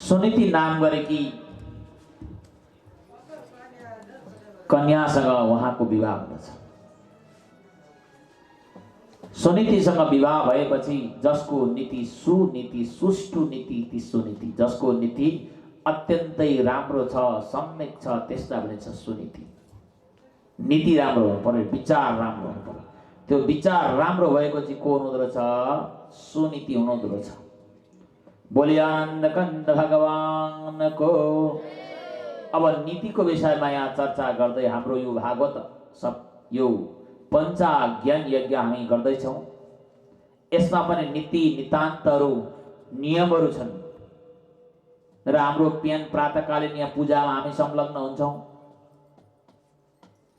सुनीति नाम गरेकी कन्यासँग उहाँको विवाह हुँदछ। सुनीतिसँग विवाह भएपछि जसको नीति सुनीति, सुष्ठु नीति ती सुनीति, जसको नीति अत्यन्तै राम्रो छ, सम्यक छ, त्यसलाई भनिन्छ सुनीति। नीति राम्रो हुनु पर्यो, विचार राम्रो हुनु पर्यो। त्यो विचार राम्रो भएको चाहिँ को हुनुहुँदो रहेछ? सुनीति हुनुहुँदो रहेछ। बोली आनन्द कन्द भगवानको। अब नीतिको विषयमा यहाँ चर्चा गर्दै हाम्रो यो भागवत यो पञ्चाज्ञान यज्ञ हामी गर्दैछौँ। यसमा पनि नीति नितान्तहरू नियमहरू छन् र हाम्रो बिहान प्रातःकालीन यहाँ पूजामा हामी संलग्न हुन्छौँ।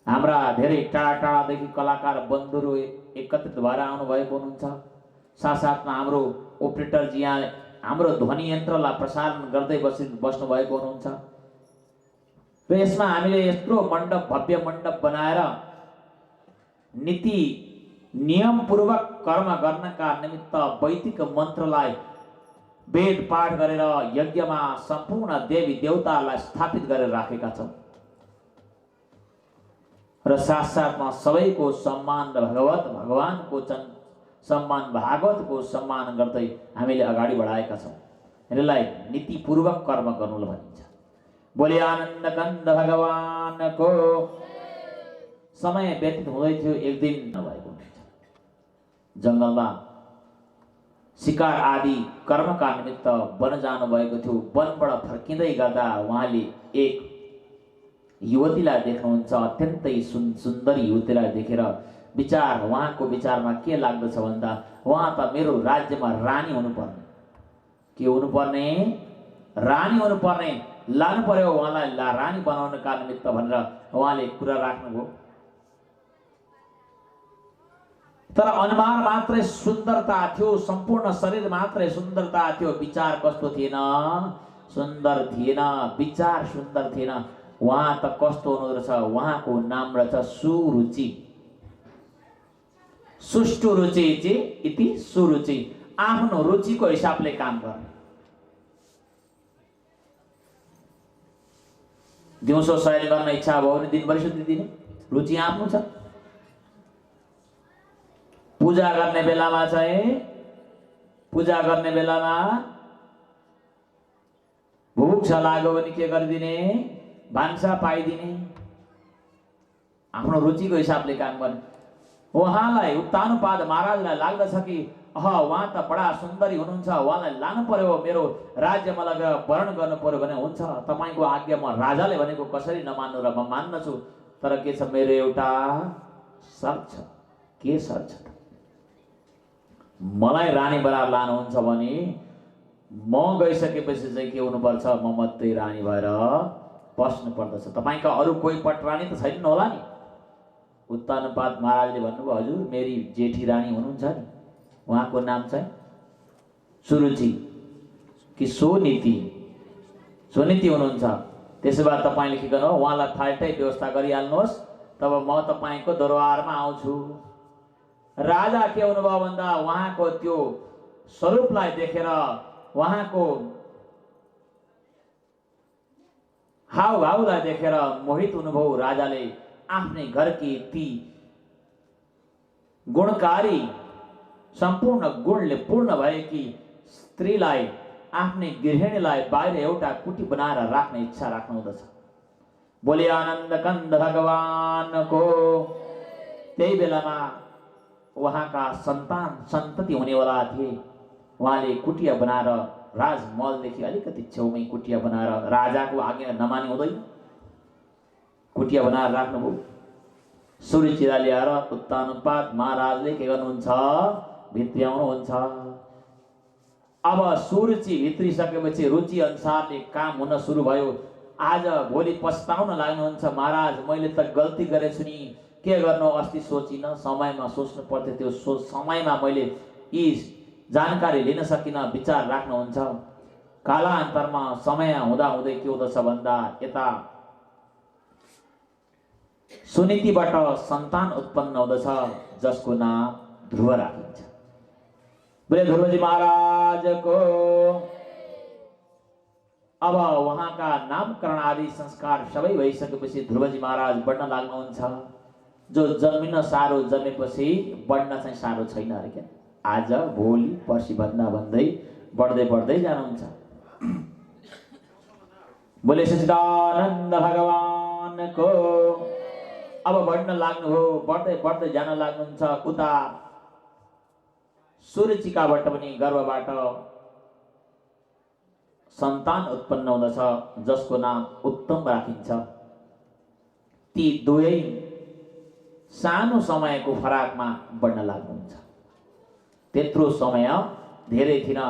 हाम्रा धेरै टाढा टाढादेखि कलाकार बन्धुहरू एकत्रित भएर आउनुभएको हुनुहुन्छ। साथसाथमा हाम्रो ओपरेटरजी यहाँ हाम्रो ध्वनि यन्त्रलाई प्रसारण गर्दै बस्नुभएको हुनुहुन्छ र यसमा हामीले यत्रो मण्डप, भव्य मण्डप बनाएर नीति नियमपूर्वक कर्म गर्नका निमित्त वैदिक मन्त्रलाई वेद पाठ गरेर यज्ञमा सम्पूर्ण देवी देवतालाई स्थापित गरेर राखेका छौँ र साथसाथमा सबैको सम्मान र भगवानको सम्मान, भागवतको सम्मान गर्दै हामीले अगाडि बढाएका छौँ। यसलाई नीतिपूर्वक कर्म गर्नुलाई भनिन्छ। बोले आनन्द कन्द भगवानको। समय व्यतीत हुँदै थियो, एक दिन नभएको हुन्छ। जङ्गलमा शिकार आदि कर्मका निमित्त वन जानु भएको थियो। वनबाट फर्किँदै गर्दा उहाँले एक युवतीलाई देख्नुहुन्छ। अत्यन्तै सुन्दर युवतीलाई देखेर उहाँको विचारमा के लाग्दछ भन्दा उहाँ त मेरो राज्यमा रानी हुनुपर्ने, के हुनुपर्ने? रानी हुनुपर्ने, लानु पर्यो उहाँलाई रानी बनाउनका निमित्त भनेर उहाँले कुरा राख्नुभयो। तर अनुहार मात्रै सुन्दरता थियो, सम्पूर्ण शरीर मात्रै सुन्दरता थियो, विचार कस्तो थिएन? सुन्दर थिएन, विचार सुन्दर थिएन। उहाँ त कस्तो हुनुहुँदो रहेछ? उहाँको नाम रहेछ सुरुचि। सुष्ठु रुचि इति सुरुचि। आफ्नो रुचिको हिसाबले काम गर्ने। दिउँसो शयन गर्न इच्छा भयो भने दिनभरि सुतिदिने, रुचि आफ्नो छ। पूजा गर्ने बेलामा भोक छ लाग्यो भने के गरिदिने? भान्सा पाइदिने। आफ्नो रुचिको हिसाबले काम गर्ने। उहाँलाई उत्तानपाद महाराजलाई लाग्दछ कि उहाँ त बडा सुन्दरी हुनुहुन्छ, उहाँलाई लानु पर्यो, मेरो राज्यमा लगेर वर्ण गर्नु पर्यो भने हुन्छ। तपाईँको आज्ञा, म राजाले भनेको कसरी नमान्नु र म मान्दछु। तर के छ, मेरो एउटा शर्त छ। के शर्त छ? मलाई रानी बनाएर लानुहुन्छ भने म गइसकेपछि चाहिँ के हुनुपर्छ? म मात्रै रानी भएर बस्नु पर्दछ। तपाईँका अरू कोही पटरानी त छैनन् होला नि? उत्तानपाद महाराजले भन्नुभयो, हजुर मेरी जेठी रानी हुनुहुन्छ नि, उहाँको नाम चाहिँ सुरुचि कि सुनीति हुनुहुन्छ। त्यसो भए तपाईँले के गर्नु? उहाँलाई फाल्टै व्यवस्था गरिहाल्नुहोस्, तब म तपाईँको दरबारमा आउँछु। राजा के हुनुभयो भन्दा उहाँको त्यो स्वरूपलाई देखेर, उहाँको हाउभाउलाई देखेर मोहित हुनुभयो। राजाले आफ्नै घरकी ती गुणकारी, सम्पूर्ण गुणले पूर्ण भएकी स्त्रीलाई, आफ्नै गृहिणीलाई बाहिर एउटा कुटी बनाएर राख्ने इच्छा राख्नुहुँदछ। बोले आनन्द कन्द भगवानको। त्यही बेलामा उहाँका सन्तति हुनेवाला थिए। उहाँले कुटिया बनाएर राजमहलदेखि अलिकति छेउमै कुटिया बनाएर, राजाको आज्ञा नमानी हुँदैन, कुटिया बनाएर राख्नुभयो। सुरुचिलाई ल्याएर उत्तानपाद महाराजले के गर्नुहुन्छ? भित्र्याउनुहुन्छ। अब सुरुचि भित्रिसकेपछि रुचि अनुसारले काम हुन सुरु भयो। आज भोलि पछताउन लाग्नुहुन्छ, महाराज मैले त गल्ती गरेछु नि, के गर्नु? अस्ति सोचिन, समयमा सोच्नु पर्थ्यो, त्यो समयमा मैले यी जानकारी लिन सकिनँ, विचार राख्नुहुन्छ। कालान्तरमा समय हुँदै के हुँदछ भन्दा यता सुनीतिबाट सन्तान उत्पन्न हुँदछ, जसको नाम ध्रुव राखिन्छ। बोले ध्रुवजी महाराजको। अब उहाँका नामकरण आदि संस्कार सबै भइसकेपछि ध्रुवजी महाराज बढ्न लाग्नुहुन्छ। जो जन्मिन साह्रो जन्मेपछि बढ्न चाहिँ साह्रो छैन अरे क्या। आज भोलि पर्सि भन्दा भन्दै बढ्दै बढ्दै जानुहुन्छ। बोले सच्चिदानन्द भगवानको। अब बढ्न लाग्नुभयो, बढ्दै बढ्दै जान लाग्नुहुन्छ। उता सुरुचिकाबाट पनि गर्भबाट सन्तान उत्पन्न हुँदछ, जसको नाम उत्तम राखिन्छ। ती दुवै सानो समयको फराकमा बढ्न लाग्नुहुन्छ। त्यत्रो समय धेरै थिएन,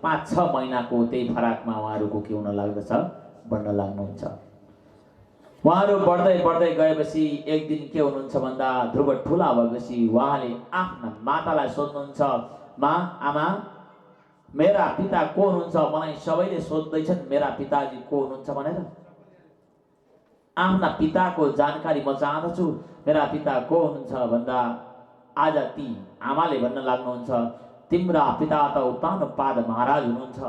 5-6 महिनाको त्यही फराकमा उहाँहरूको के हुन लाग्दछ, बढ्न लाग्नुहुन्छ। उहाँहरू बढ्दै बढ्दै गएपछि एक दिन के हुनुहुन्छ भन्दा ध्रुव ठुला भएपछि उहाँले आफ्ना मातालाई सोध्नुहुन्छ, मा, आमा, मेरा पिता को हुनुहुन्छ? मलाई सबैले सोध्दैछन् मेरा पिताजी को हुनुहुन्छ भनेर। आफ्ना पिताको जानकारी म चाहदछु। मेरा पिता को हुनुहुन्छ भन्दा आज ती आमाले भन्न लाग्नुहुन्छ, तिम्रा पिता त उत्तानपाद महाराज हुनुहुन्छ।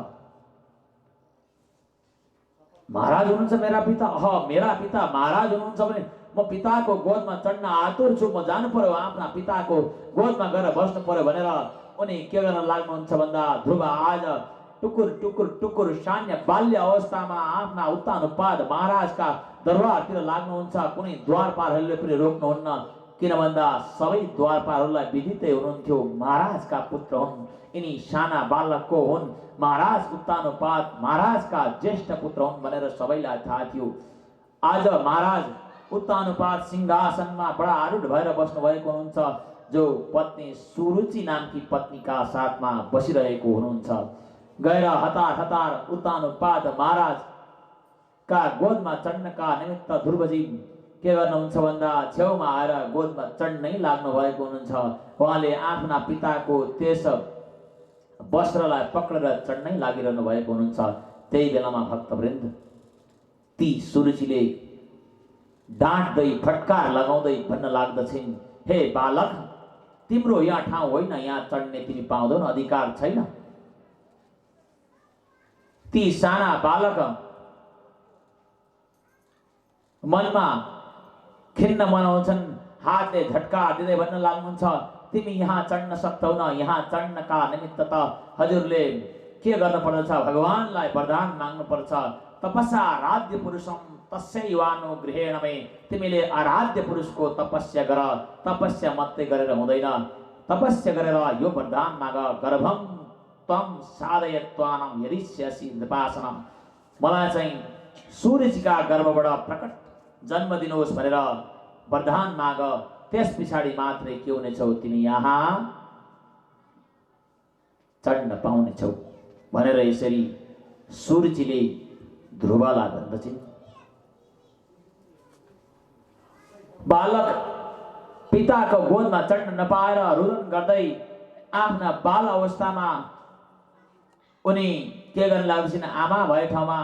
महाराज हुनुहुन्छ मेरा पिता? मेरा पिता महाराज हुनुहुन्छ भने म पिताको गोदमा चढ्न आतुर छु। म जानु पर्यो, आफ्ना पिताको गोदमा गएर बस्नु पर्यो भनेर उनी के गर्न लाग्नुहुन्छ भन्दा ध्रुव आज टुकुर टुकुर टुकुर सान्य बाल्य अवस्थामा आफ्ना उत्तानपाद महाराजका दरबारतिर लाग्नुहुन्छ। कुनै द्वारपालहरूले पनि रोक्नुहुन्न, किन भन्दा सबै द्वारपालहरूलाई विदितै हुनुहुन्थ्यो महाराजका पुत्र हुन्, यिनी साना बालकको हुन्, महाराज उत्तानपाद महाराजका ज्येष्ठ पुत्र हुन् भनेर सबैलाई थाहा थियो। आज महाराज उत्तानपाद सिंहासनमा बडा आरूढ भएर बस्नु भएको हुनुहुन्छ। जो पत्नी सुरुचि नामकी पत्नीका साथमा बसिरहेको हुनुहुन्छ। गएर हतार हतार उत्तानपाद महाराजका गोदमा चढ्नका निमित्त ध्रुवजी के गर्नुहुन्छ भन्दा छेउमा आएर गोदमा चढ्नै लाग्नु भएको हुनुहुन्छ। उहाँले आफ्ना पिताको त्यस वस्त्रलाई पक्रेर चढ्नै लागिरहनु भएको हुनुहुन्छ। त्यही बेलामा भक्तवृन्द ती सुरुचिले डाँट्दै फटकार लगाउँदै भन्न लाग्दछिन्, हे बालक, तिम्रो यहाँ ठाउँ होइन, यहाँ चढ्ने तिमी पाउँदैनौ, अधिकार छैन। ती साना बालक मनमा खिन्न मनाउँछन्, हातले झट्का दिँदै भन्न लाग्नुहुन्छ, तिमी यहाँ चढ्न सक्दैनौ। यहाँ चढ्नका निमित्त त हजुरले के गर्नु पर्दछ, भगवानलाई वरदान माग्नु पर्छ। तपस्या आराध्य पुरुषम तस्यैवानो गृहेण मे। तिमीले आराध्य पुरुषको तपस्या गर, तपस्या मात्रै गरेर हुँदैन, तपस्या गरेर यो वरदान माग, गर्भम त्वं साधयत्वानं यदिष्यसि नृपासनं। मलाई चाहिँ सूर्यजीका गर्भबाट प्रकट जन्म दिनुहोस् भनेर वरदान माग, त्यस पछाडि मात्रै के हुनेछौ, तिमी यहाँ चढ्न पाउनेछौ भनेर यसरी सूर्यजीले ध्रुवलाई भन्दछिन्। बालक पिताको गोदमा चढ्न नपाएर रुदन गर्दै आफ्ना बाल अवस्थामा उनी के गर्न लाग्दछिन्, आमा भए ठाउँमा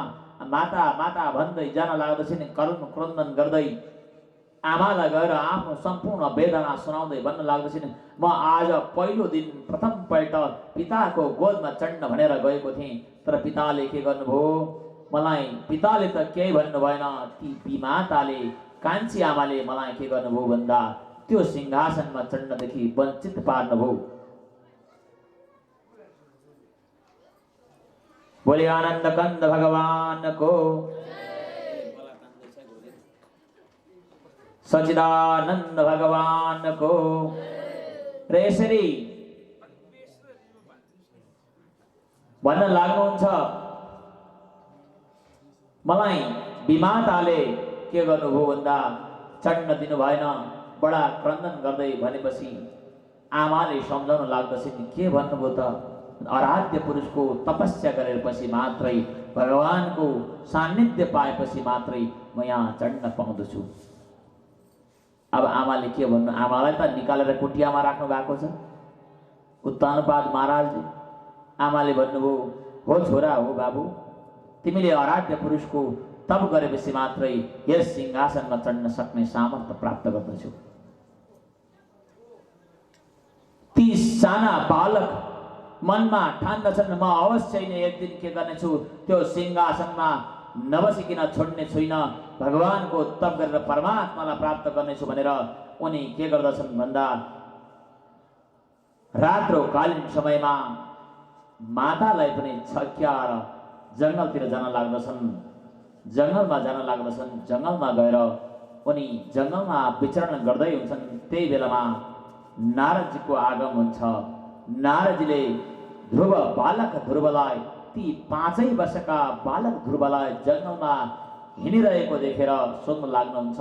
माता माता भन्दै जान लाग्दछिन्। करुण क्रन्दन गर्दै आमालाई गएर आफ्नो सम्पूर्ण वेदना सुनाउँदै भन्न लाग्दछिन्, म आज पहिलो दिन प्रथम पल्ट पिताको गोदमा चढ्न भनेर गएको थिएँ, तर पिताले के गर्नुभयो, मलाई पिताले त केही भन्नु भएन, ती बिमाताले कान्छी आमाले मलाई के गर्नुभयो भन्दा त्यो सिंहासनमा चढ्नदेखि वञ्चित पार्नुभयो। बोले आनन्द कंद भगवानको, सच्चिदानन्द भगवानको। र यसरी भन्न लाग्नुहुन्छ, मलाई विमाताले के गर्नुभयो भन्दा चढ्न दिनु भएन, बडा क्रन्दन गर्दै भनेपछि आमाले सम्झाउन लाग्दछिन्, के भन्नुभयो त, आराध्य पुरुषको तपस्या गरेपछि मात्रै, भगवानको सान्निध्य पाएपछि मात्रै म यहाँ चढ्न पाउँदछु। अब आमाले के भन्नु, आमालाई त निकालेर कुटियामा राख्नु भएको छ उत्तानपाद महाराजले। आमाले भन्नुभयो, हो छोरा, हो बाबु, तिमीले आराध्य पुरुषको तप गरेपछि मात्रै यस सिंहासनमा चढ्न सक्ने सामर्थ्य प्राप्त गर्दछौ। ती साना बालक मनमा ठान्दछन् म अवश्य नै एक दिन के गर्नेछु, त्यो सिंहासनमा नबसिकन छोड्ने छुइनँ, भगवानको तप गरेर परमात्मालाई प्राप्त गर्नेछु भनेर उनी के गर्दछन् भन्दा रात्रोकालीन समयमा मातालाई पनि छक्याएर जङ्गलतिर जान लाग्दछन्। जङ्गलमा जान लाग्दछन्। जङ्गलमा गएर उनी जङ्गलमा विचरण गर्दै हुन्छन्। त्यही बेलामा नारदजीको आगमन हुन्छ। नारदजीले बालक ध्रुवलाई, ती 5 वर्षका बालक ध्रुवलाई जङ्गलमा हिँडिरहेको देखेर सोध्न लाग्नुहुन्छ,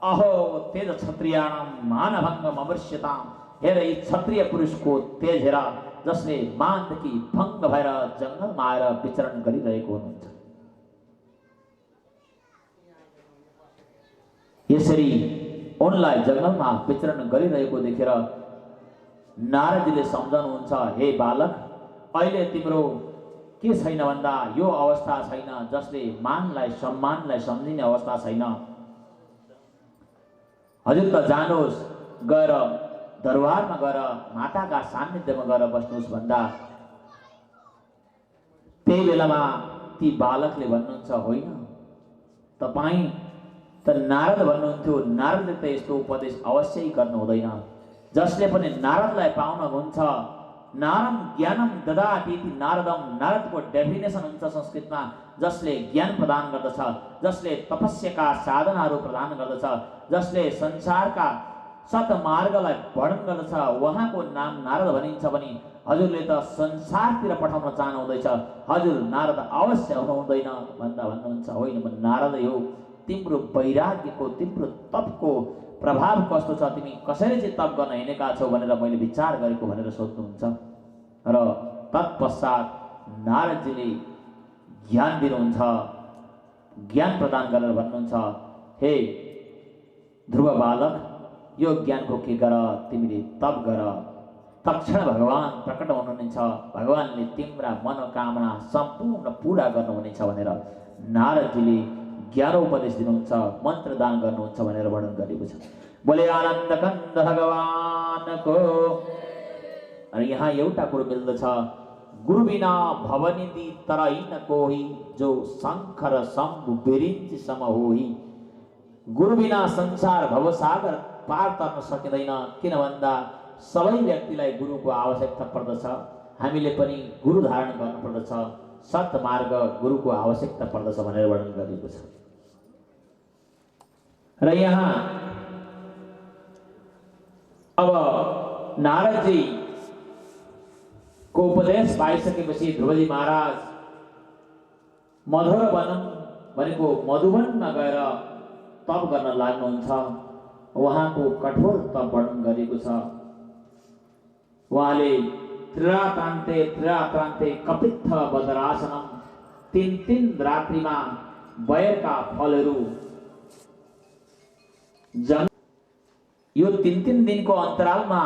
अहो तेज क्षत्रियाणाम मानभङ्गम अवश्यताम, हेर यी क्षत्रिय पुरुषको तेज हेर, जसले मानदेखि भङ्ग भएर जङ्गलमा आएर विचरण गरिरहेको हुनुहुन्छ। यसरी उनलाई जङ्गलमा विचरण गरिरहेको देखेर नारदजीले सम्झाउनुहुन्छ, हे बालक, अहिले तिम्रो के छैन भन्दा यो अवस्था छैन जसले मानलाई सम्मानलाई सम्झिने अवस्था छैन। हजुर त जानुहोस्, गएर दरबारमा गएर माताका सान्निध्यमा गएर बस्नुहोस् भन्दा त्यही बेलामा ती बालकले भन्नुहुन्छ, होइन तपाईँ त नारद भन्नुहुन्थ्यो, नारदले त यस्तो उपदेश अवश्य गर्नु हुँदैन। जसले पनि नारदलाई पाउन हुन्छ, नारम ज्ञानम ददाति इति नारदम, नारदको डेफिनेसन हुन्छ संस्कृतमा, जसले ज्ञान प्रदान गर्दछ, जसले तपस्याका साधनाहरू प्रदान गर्दछ, जसले संसारका सतमार्गलाई वर्णन गर्दछ, उहाँको नाम नारद भनिन्छ भने हजुरले त संसारतिर पठाउन चाहनुहुँदैछ, हजुर नारद अवश्य हुनु हुँदैन भन्दा भन्नुहुन्छ, होइन म नारद हो, तिम्रो वैराग्यको तिम्रो तपको प्रभाव कस्तो छ, तिमी कसरी चाहिँ तप गर्न हिँडेका छौ भनेर मैले विचार गरेको भनेर सोध्नुहुन्छ। र तत्पश्चात नारदजीले ज्ञान दिनुहुन्छ, ज्ञान प्रदान गरेर भन्नुहुन्छ, हे ध्रुव बालक, यो ज्ञानको के गर, तिमीले तप गर, तक्षण भगवान प्रकट हुनुहुनेछ, भगवानले तिम्रा मनोकामना सम्पूर्ण पुरा गर्नुहुनेछ भनेर नारदजीले ज्ञानोपदेश दिनुहुन्छ, मन्त्र दान गर्नुहुन्छ भनेर वर्णन गरिएको छ। बोले आनन्द कन्द भगवानको। अनि यहाँ एउटा कुरो मिल्दछ, गुरु बिना भवनिधि तरैन कोही, जो शङ्कर शम्भु बिरिञ्च सम होही। गुरु बिना संसार भवसागर पार तर्न सकिँदैन, किन भन्दा सबै व्यक्तिलाई गुरुको आवश्यकता पर्दछ। हामीले पनि गुरु धारण गर्नुपर्दछ, सत्मार्ग गुरुको आवश्यकता पर्दछ भनेर वर्णन गरिएको छ। र यहाँ अब नारदजी को उपदेश पाइसकेपछि ध्रुवजी महाराज मधुर वनम भनेको मधुवनमा गएर तप गर्न लाग्नुहुन्छ। उहाँको कठोर तप वर्णन गरिएको छ। उहाँले त्रिरात्रान्ते कपित्थ बदरासनम, 3 रात्रिमा बयरका फलहरू यो 3 दिनको अन्तरालमा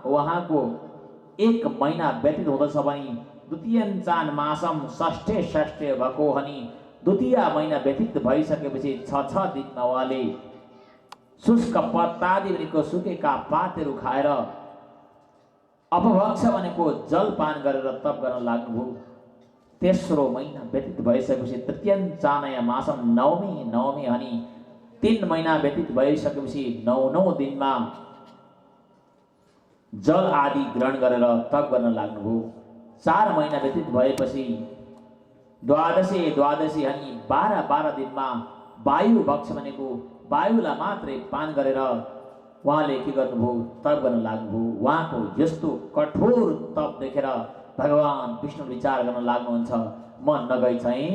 उहाँको 1 महिना व्यतीत हुँदछ भने द्वितीयञ्चान मासम षष्ठे भएको हनी, द्वितीय महिना व्यतीत भइसकेपछि 6 दिनमा उहाँले शुष्क पत्तादि भनेको सुकेका पातहरू खाएर अपभक्ष भनेको जलपान गरेर तप गर्न लाग्नुभयो। तेस्रो महिना व्यतीत भइसकेपछि तृतीयञ्चानय मासम नवमी हनी, 3 महिना व्यतीत भइसकेपछि 9 दिनमा जल आदि ग्रहण गरेर तप गर्न लाग्नुभयो। 4 महिना व्यतीत भएपछि द्वादशी हनी 12 दिनमा वायु भक्ष भनेको वायुलाई मात्रै पान गरेर उहाँले के गर्नुभयो, तप गर्न लाग्नुभयो। उहाँको यस्तो कठोर तप देखेर भगवान विष्णु विचार गर्न लाग्नुहुन्छ, म नगई चाहिँ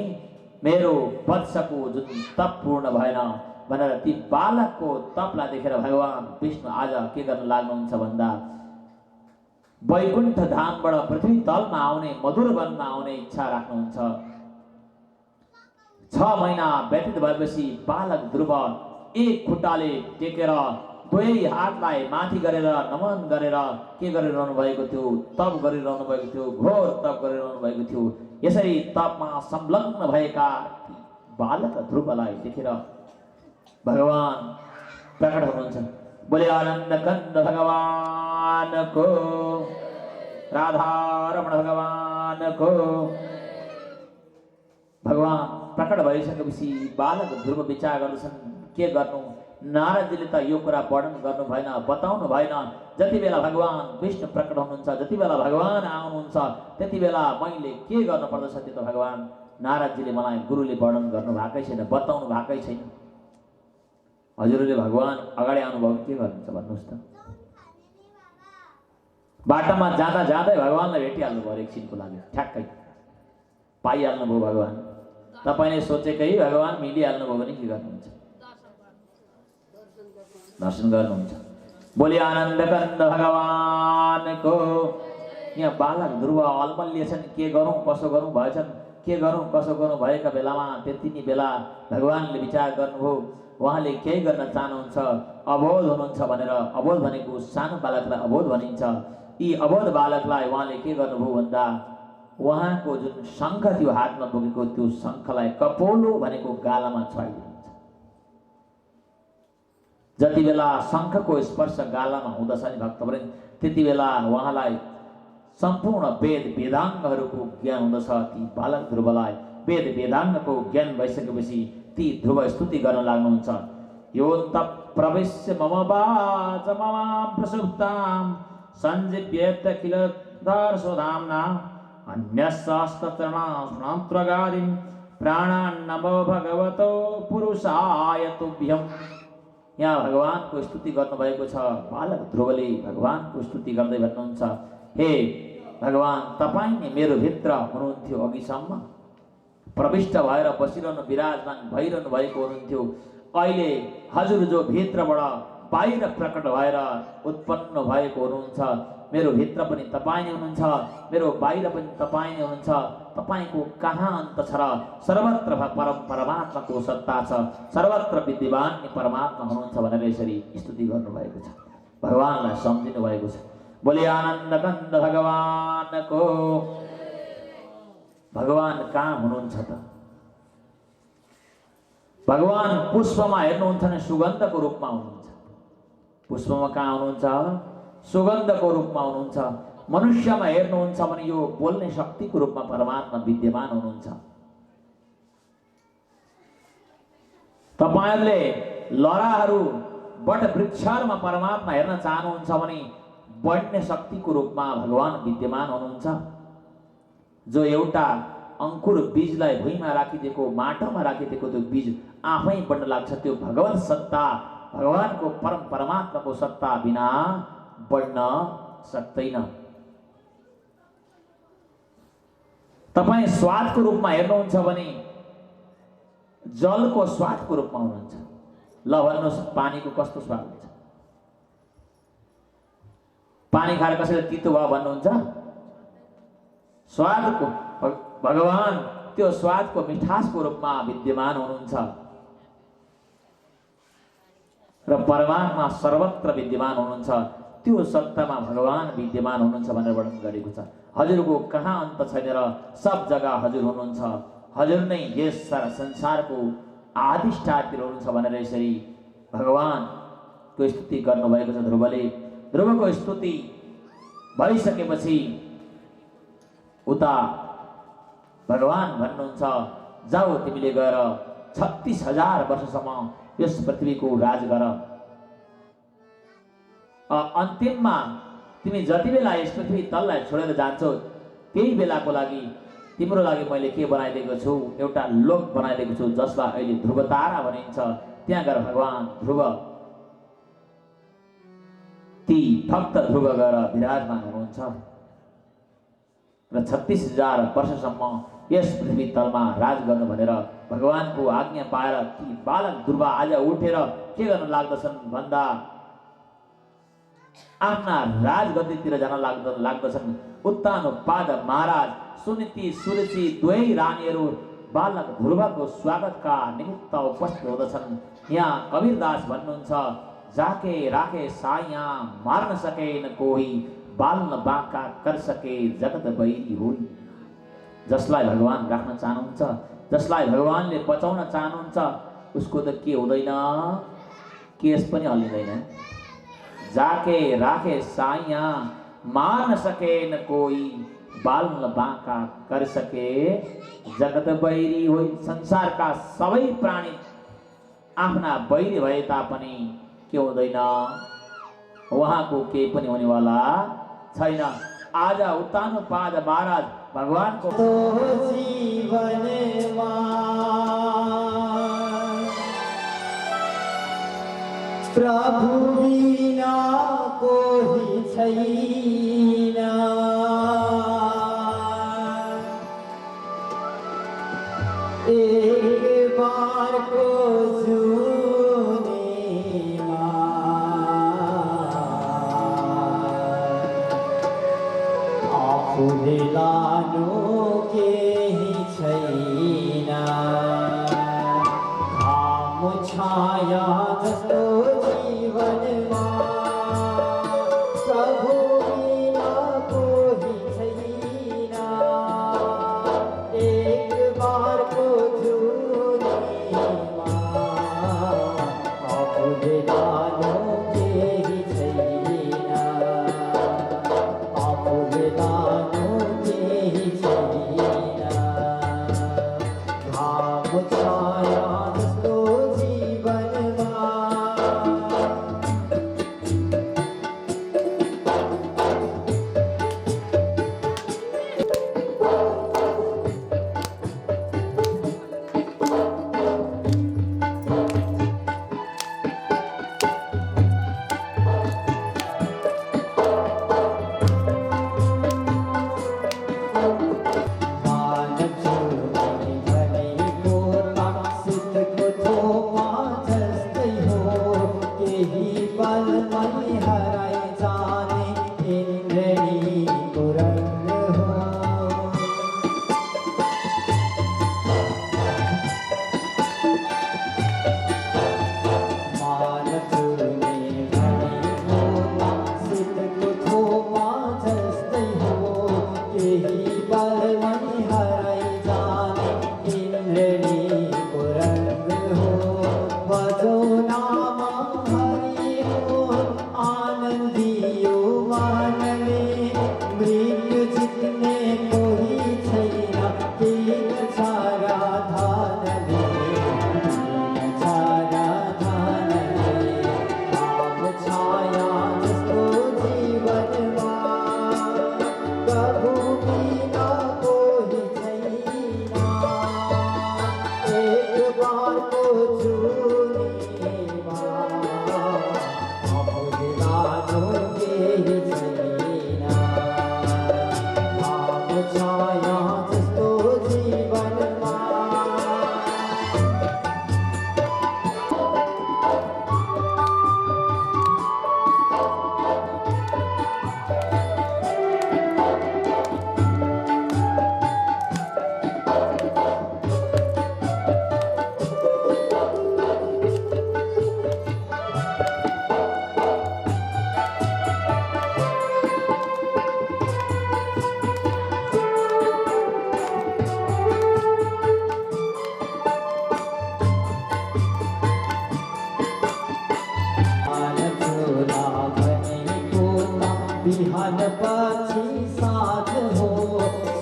मेरो वत्सको जुन तप पूर्ण भएन भनेर ती बालकको तपलाई देखेर भगवान विष्णु आज के गर्न लाग्नुहुन्छ भन्दा वैकुण्ठ धामबाट पृथ्वी तलमा आउने, मधुर वनमा आउने इच्छा राख्नुहुन्छ। 6 महिना व्यतीत भएपछि बालक ध्रुव एक खुट्टाले टेकेर 2 हातलाई माथि गरेर नमन गरेर के गरिरहनु भएको थियो, तप गरिरहनु भएको थियो, घोर तप गरिरहनु भएको थियो। यसरी तपमा संलग्न भएका बालक ध्रुवलाई देखेर भगवान प्रकट हुनुहुन्छ। बोले आनन्द कन्द भगवानको। राधारमण भगवानको भगवान प्रकट भइसकेपछि बालक ध्रुव विचार गर्दछन् के गर्नु। नारदजीले त यो कुरा वर्णन गर्नु भएन, बताउनु भएन। जति बेला भगवान विष्णु प्रकट हुनुहुन्छ, जति बेला भगवान आउनुहुन्छ, त्यति बेला मैले के गर्नु पर्दछ त्यो त भगवान नारदजीले मलाई गुरुले वर्णन गर्नु भएकै छैन, बताउनु भएकै छैन। हजुरले भगवान अगाडि आउनुभयो के गर्नुहुन्छ भन्नुहोस् त। बाटोमा जाँदा जाँदै भगवानलाई भेटिहाल्नु भयो एकछिनको लागि, ठ्याक्कै पाइहाल्नु भयो भगवान। तपाईँले सोचेकै भगवान मिलिहाल्नु भयो भने के गर्नुहुन्छ? दर्शन गर्नुहुन्छ। बोली आनन्द कन्द भगवानको। यहाँ बालक ध्रुव अलमल्य छन्, के गरौँ कसो गरौँ भएछन्, के गरौँ कसो गरौँ भएका बेलामा त्यति नै बेला भगवानले विचार गर्नुभयो। उहाँले केही गर्न चाहनुहुन्छ, अबोध हुनुहुन्छ भनेर। अबोध भनेको सानो बालकलाई अबोध भनिन्छ। यी अबोध बालकलाई उहाँले के गर्नुभयो भन्दा उहाँको जुन शङ्ख थियो हातमा बोकेको, त्यो शङ्खलाई कपोलो भनेको गालामा छुवाइदिनुहुन्छ। जति बेला शङ्खको स्पर्श गालामा हुँदछ नि भक्तवृन्द, त्यति बेला उहाँलाई सम्पूर्ण वेद वेदाङ्गहरूको ज्ञान हुँदछ। ती बालक ध्रुवलाई वेद वेदाङ्गको ज्ञान भइसकेपछि ती ध्रुव स्तुति गर्न लाग्नुहुन्छ। योऽन्त प्रवेश्य मम वाच ममां प्रसुप्तां सञ्जीव्येत किल दर्शधाम्ना अन्यस्तास्तचरणास्नात्वगादिं प्राणान्नमो भगवतो पुरुषाय तुभ्यम्। यहाँ भगवानको स्तुति गर्नुभएको छ। बालक ध्रुवले भगवानको स्तुति गर्दै भन्नुहुन्छ, हे भगवान, तपाईँ नै मेरो भित्र हुनुहुन्थ्यो, अघिसम्म प्रविष्ट भएर बसिरहनु विराजमान भइरहनु भएको हुनुहुन्थ्यो। अहिले हजुर जो भित्रबाट बाहिर प्रकट भएर उत्पन्न भएको हुनुहुन्छ, मेरो भित्र पनि तपाईँ नै हुनुहुन्छ, मेरो बाहिर पनि तपाईँ नै हुनुहुन्छ। तपाईँको कहाँ अन्त छ र? सर्वत्र परमात्माको सत्ता छ, सर्वत्र विद्यमान परमात्मा हुनुहुन्छ भनेर यसरी स्तुति गर्नुभएको छ, भगवानलाई सम्झिनु भएको छ। बोले आनन्द कन्द भगवानको। भगवान कहाँ हुनुहुन्छ त? भगवान पुष्पमा हेर्नुहुन्छ भने सुगन्धको रूपमा हुनुहुन्छ। पुष्पमा कहाँ हुनुहुन्छ? सुगन्धको रूपमा हुनुहुन्छ। मनुष्यमा हेर्नुहुन्छ भने यो बोल्ने शक्तिको रूपमा परमात्मा विद्यमान हुनुहुन्छ। तपाईहरुले लराहरू बट वृक्षहरूमा परमात्मा हेर्न चाहनुहुन्छ भने बढ्ने शक्तिको रूपमा भगवान विद्यमान हुनुहुन्छ। जो एउटा अंकुर बीजलाई भुइँमा राखिदिएको, माटोमा राखिदिएको त्यो बीज आफै बढ्न लाग्छ। त्यो भगवत सत्ता, भगवानको परमात्माको सत्ता बिना बढ्न सक्दैन। तपाई स्वादको रूपमा हेर्नुहुन्छ भने जलको स्वादको रूपमा हुनुहुन्छ। ल भन्नुहोस्, पानीको कस्तो स्वाद हुन्छ? पानी खाएर कसैले तितो भयो भन्नुहुन्छ? स्वादको भगवान त्यो स्वादको मिठासको रूपमा विद्यमान हुनुहुन्छ र परमात्मा सर्वत्र विद्यमान हुनुहुन्छ। त्यो सत्तामा भगवान विद्यमान हुनुहुन्छ भनेर वर्णन गरेको छ। हजुरको कहाँ अन्त छैन र सब जग्गा हजुर हुनुहुन्छ। हजुर नै यस सारा संसारको आदिष्ठातिर हुनुहुन्छ भनेर यसरी भगवानको स्तुति गर्नुभएको छ ध्रुवले। ध्रुवको स्तुति भइसकेपछि उता भगवान भन्नुहुन्छ, जाऊ तिमीले गएर 36,000 वर्षसम्म यस पृथ्वीको राज गर। अन्तिममा तिमी जति बेला यस पृथ्वी तललाई छोडेर जान्छौ त्यही बेलाको लागि तिम्रो लागि मैले के बनाइदिएको छु? एउटा लोक बनाइदिएको छु जसलाई अहिले ध्रुवतारा भनिन्छ। त्यहाँ गएर भगवान ध्रुव, ती भक्त ध्रुव गएर विराजमान हुनुहुन्छ र 36,000 वर्षसम्म यस पृथ्वी तलमा राज गर्नु भनेर भगवानको आज्ञा पाएर ती बालक ध्रुव आज उठेर के गर्न लाग्दछन् भन्दा आफ्ना राजगद्दीतिर जान लाग्दछन्। उत्तानोपाद महाराज सुनीति सुरुचि दुवै रानीहरू बालक ध्रुवको स्वागतका निमित्त उपस्थित हुँदछन्। यहाँ कबीरदास भन्नुहुन्छ, जाके राखे साइया मार न सके न कोही, बाल न बाँका कर सके जगत बैरी हुई। जसलाई भगवान राख्न चाहनुहुन्छ, जसलाई भगवानले बचाउन चाहनुहुन्छ उसको त के हुँदैन, केस पनि हल्लिँदैन। जाके राखे साइया मार न सके न कोई बाल न बाँका कर सके जगत बैरी होइ। संसारका सबै प्राणी आफ्ना बैरी भए तापनि के हुँदैन, उहाँको केही पनि हुनेवाला छैन। आज उत्तानो पाद महाराज भगवानको जीवनमा प्रभु बिना कोही छैन। एक बार को जुनेमा आफूले लानु केही छैन। घाम छाया जस्तो जीवनमा प्रभु बिना कोही छैन। एक बार को जुनेमा आफूले लानु केही छैन। आफूले लानु केही छैन। घाम छाया जस्तो जीवनमा बिहान पछि साँझ हो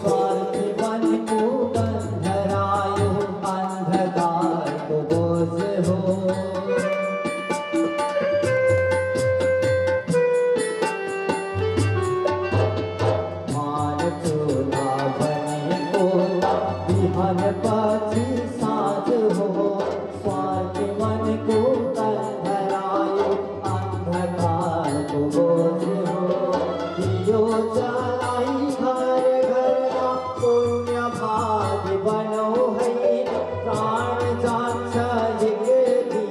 स्वार्थी मनको बन्धरायो अन्धकारको बोझ हो। मान्छो भनेको बिहान पछि साँझ हो स्वार्थी मनको बन्धरायो अन्धकारको बोझ हो। दियो जलाई घर घरमा पुण्य भागी बनौ है प्राण जान्छ एक दिन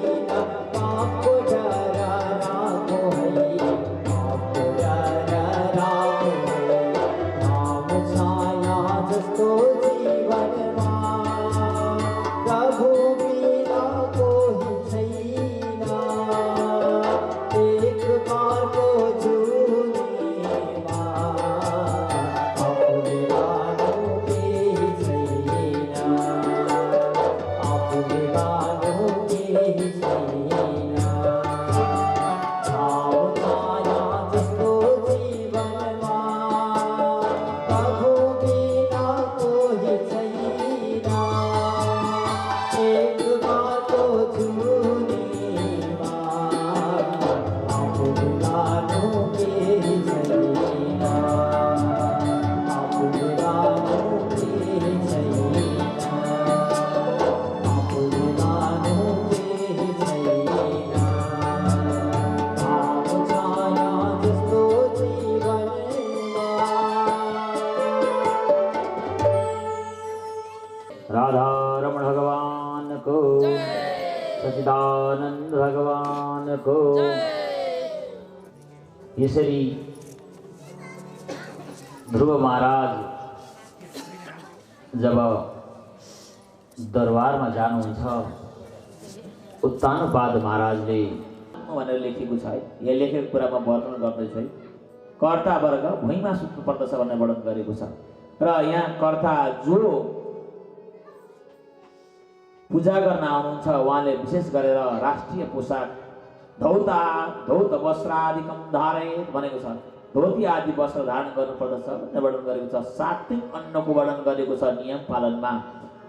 सच्चिदानंद भगवान को। यसरी ध्रुव महाराज जब दरबारमा जानुहुन्छ उत्तानपाद महाराजले भनेर लेखेको छ है, यहाँ लेखेको कुरामा वर्णन गर्दैछु है। कर्ता वर्ग भुइँमा सुत्नु पर्दछ भन्ने वर्णन गरेको छ र यहाँ कर्ता जो पूजा गर्न आउनुहुन्छ उहाँले विशेष गरेर राष्ट्रिय पोसाक धौत वस्त्रादिकम धारयेत भनेको छ। धोती आदि वस्त्र धारण गर्नुपर्दछ भन्ने वर्णन गरेको छ। सात्विक अन्नको वर्णन गरेको छ नियम पालनमा।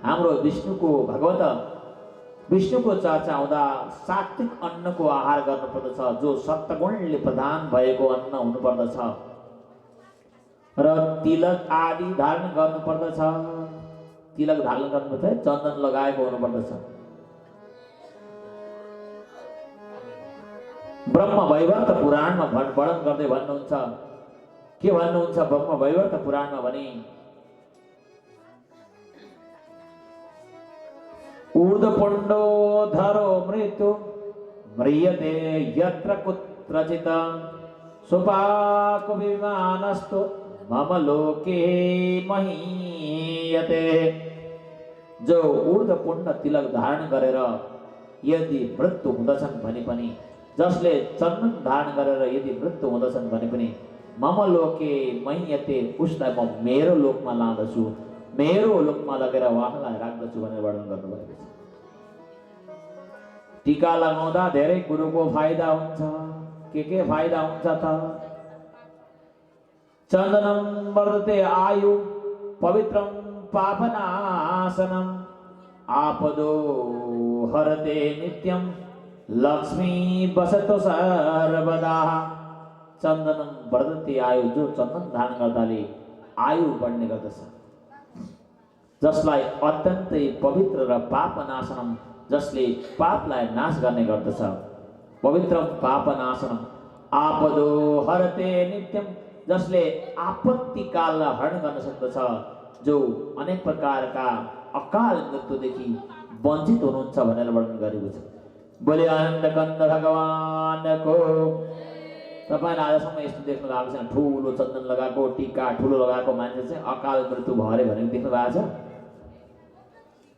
हाम्रो विष्णुको चर्चा हुँदा सात्विक अन्नको आहार गर्नुपर्दछ, जो सत्वगुणले प्रधान भएको अन्न हुनुपर्दछ र तिलक आदि धारण गर्नुपर्दछ। तिलक धारण गर्नुपर्छ, चन्दन लगाएको हुनुपर्दछ। ब्रह्म वैवर्त पुराणमा वर्णन गर्दै भन्नुहुन्छ, के भन्नुहुन्छ ब्रह्म वैवर्त पुराणमा भने ऊर्ध्वपुण्डो धरो मृत्यु म्रियते यत्र कुत्रचित् सुपाको विमानस्तु मम लोके महीयते। जो ऊर्ध्वपुण्ड तिलक धारण गरेर यदि मृत्यु हुँदछन् भने पनि, जसले चन्दन धारण गरेर यदि मृत्यु हुँदछन् भने पनि मम लोके महीयते, उसलाई म मेरो लोकमा लाँदछु, मेरो लोकमा लगेर उहाँलाई राख्दछु भनेर वर्णन गर्नुभएको छ। टीका लगाउँदा धेरै कुरोको फाइदा हुन्छ। के फाइदा हुन्छ त? चन्दनं वर्धते आयु पवित्रं पापनाशनम् आपदो हरते नित्यं लक्ष्मी बसतो सर्वदा। चन्दनं वर्धते आयु, जो चन्दन धारण गर्दाले आयु बढ्ने गर्दछ, जसलाई अत्यन्तै पवित्र र पापनाशनम, जसले पापलाई नाश गर्ने गर्दछ। पवित्रम पापनाशनम आपदो हरते नित्यम, जसले आपत्ति काललाई हरण गर्न सक्दछ, जो अनेक प्रकारका अकाल मृत्युदेखि वञ्चित हुनुहुन्छ भनेर वर्णन गरेको छ। बोले आनन्द कन्द भगवानको। तपाईलाई आजसम्म यस्तो देख्नु भएको छैन, ठुलो चन्दन लगाएको, टीका ठुलो लगाएको मान्छे चाहिँ अकाल मृत्यु भयो अरे भनेको देख्नु भएको छ?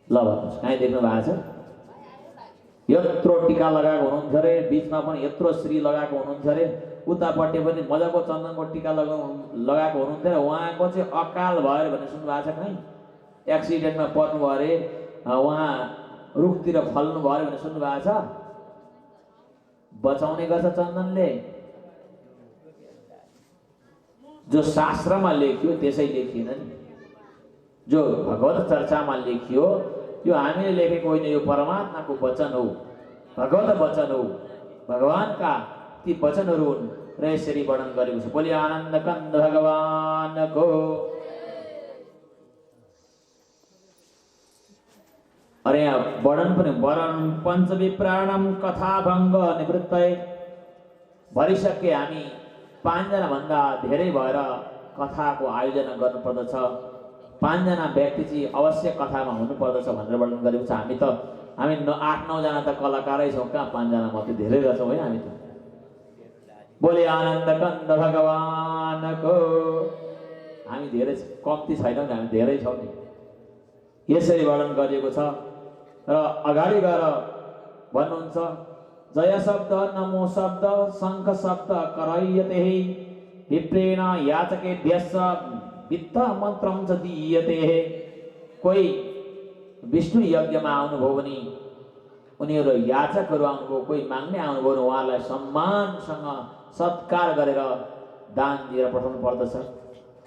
ल भन्नुहोस्, कहीँ देख्नु भएको छ? यत्रो टीका लगाएको हुनुहुन्छ अरे, बिचमा पनि यत्रो श्री लगाएको हुनुहुन्छ अरे, उतापट्टि पनि मजाको चन्दनको टीका लगाएको हुनुहुन्थ्यो र उहाँको चाहिँ अकाल भयो अरे भनेर सुन्नु भएको छ कहीँ? एक्सिडेन्टमा पर्नु भयो अरे, उहाँ रुखतिर फल्नु भयो अरे भनेर सुन्नु भएको छ? बचाउने गर्छ चन्दनले। जो शास्त्रमा लेखियो त्यसै लेखिएन नि, जो भगवत चर्चामा लेखियो, यो हामीले लेखेको होइन, यो परमात्माको वचन हो, भगवत वचन हो, भगवानका ती वचनहरू हुन् र यसरी वर्णन गरेको छ। बोले आनन्द कन्द भगवानको। अरे यहाँ वर्णन पनि वरण पञ्चविप्राणम कथाभङ्ग निवृत्तै। भरिसके हामी 5 जना भन्दा धेरै भएर कथाको आयोजना गर्नुपर्दछ। 5 जना व्यक्ति चाहिँ अवश्य कथामा हुनुपर्दछ भनेर वर्णन गरेको छ। हामी 8-9 जना त कलाकारै छौँ, कहाँ 5 जना मात्रै, धेरै रहेछौँ है हामी त। बोले आनन्द कन्द भगवानको। हामी धेरै कम्ती छैनौँ, हामी धेरै छौँ नि। यसरी वर्णन गरिएको छ र अगाडि गएर भन्नुहुन्छ, जय शब्द नमो शब्द शङ्ख शब्द करयते विप्रेण याचकेभ्यश्च वित्त मन्त्रं च दीयते। कोही विष्णु यज्ञमा आउनुभयो भने उनीहरू याचकहरू आउनुभयो, कोही माग्ने आउनुभयो भने उहाँलाई सम्मानसँग सत्कार गरेर दान दिएर पठाउनु पर्दछ।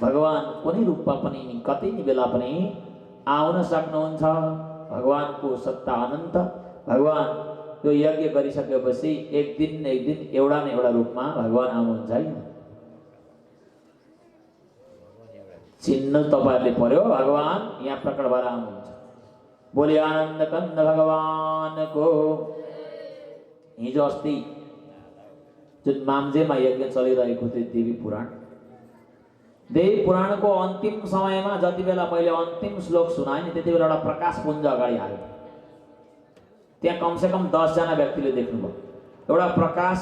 भगवान कुनै रूपमा पनि कतै नि बेला पनि आउन सक्नुहुन्छ। भगवानको सत्ता अनन्त। भगवान यो यज्ञ गरिसकेपछि एक दिन एउटा न एउटा रूपमा भगवान आउनुहुन्छ है। चिन्ह तपाईहरुले पर्यो, भगवान यहाँ प्रकट भएर आउनुहुन्छ। बोले आनन्द कन्द भगवानको। हिजो अस्ति जुन मामजेमा यज्ञ चलिरहेको थियो देवी पुराण, देवी पुराणको अन्तिम समयमा जति बेला मैले अन्तिम श्लोक सुनाएँ नि, त्यति बेला एउटा प्रकाश पुञ्ज अगाडि आयो। त्यहाँ कमसेकम 10 जना व्यक्तिले देख्नुभयो। एउटा प्रकाश,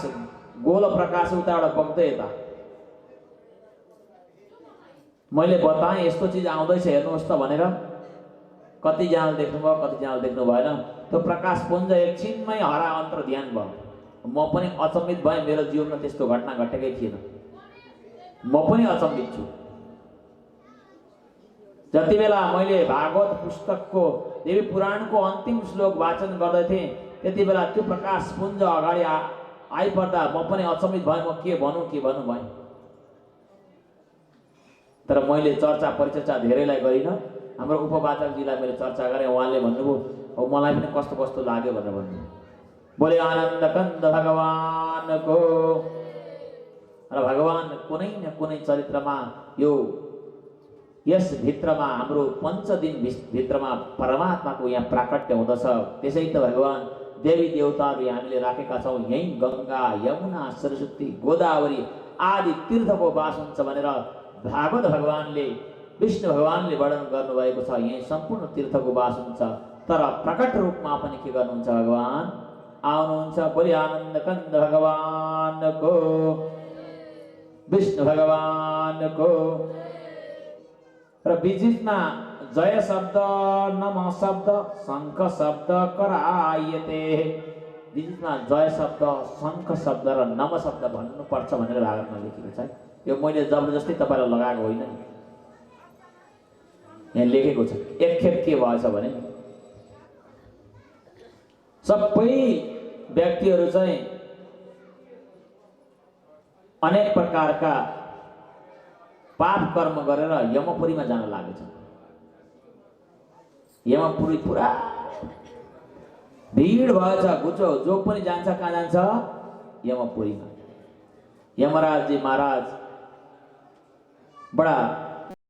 गोलो प्रकाश उता एउटा बग्दै यता। मैले बताएँ यस्तो चिज आउँदैछ हेर्नुहोस् त भनेर। कतिजनाले देख्नुभयो, कतिजनाले देख्नु भएन। त्यो प्रकाश पुञ्ज एकछिनमै हरा अन्तर ध्यान भयो। म पनि अचम्मित भएँ, मेरो जीवनमा त्यस्तो घटना घटेकै थिएन। म पनि अचम्मित छु। जति बेला मैले भागवत पुस्तकको देवी पुराणको अन्तिम श्लोक वाचन गर्दै थिएँ, त्यति बेला त्यो प्रकाश पुञ्ज अगाडि आइपर्दा म पनि अचम्मित भएँ। म के भनौँ भएँ। तर मैले चर्चा परिचर्चा धेरैलाई गरिनँ। हाम्रो उपवाचकजीलाई मैले चर्चा गरेँ। उहाँले भन्नुभयो अब मलाई पनि कस्तो कस्तो लाग्यो भनेर भन्नुभयो। बोले आनन्द कन्द भगवानको। र भगवान कुनै न कुनै चरित्रमा यस भित्रमा हाम्रो 5 दिन भित्रमा परमात्माको यहाँ प्राकट्य हुँदछ। त्यसै त भगवान देवी देवताहरू हामीले राखेका छौँ। यहीँ गङ्गा, यमुना, सरस्वती, गोदावरी आदि तीर्थको वास हुन्छ भनेर भागवत भगवानले, विष्णु भगवानले वर्णन गर्नुभएको छ। यही सम्पूर्ण तीर्थको वास हुन्छ। तर प्रकट रूपमा पनि के गर्नुहुन्छ भगवान? आउनुहुन्छ। बोली आनन्द कन्द भगवानको, विष्णु भगवानको। र बीचमा जय शब्द, नम शब्द, शङ्ख शब्द करायते। बीचमा जय शब्द, शङ्ख शब्द र नम शब्द भन्नुपर्छ भनेर भागवतमा लेखेको छ। यो मैले जबरजस्ती तपाईँलाई लगाएको होइन, यहाँ लेखेको छ। एकखेप के भएछ भने सबै व्यक्तिहरू चाहिँ अनेक प्रकारका पाप कर्म गरेर यमपुरीमा जान लागेछ। यमपुरी पुरा भिड भएछ, बुझ्छौ? जो पनि जान्छ कहाँ जान्छ? यमपुरीमा। यमराज जी महाराज बडा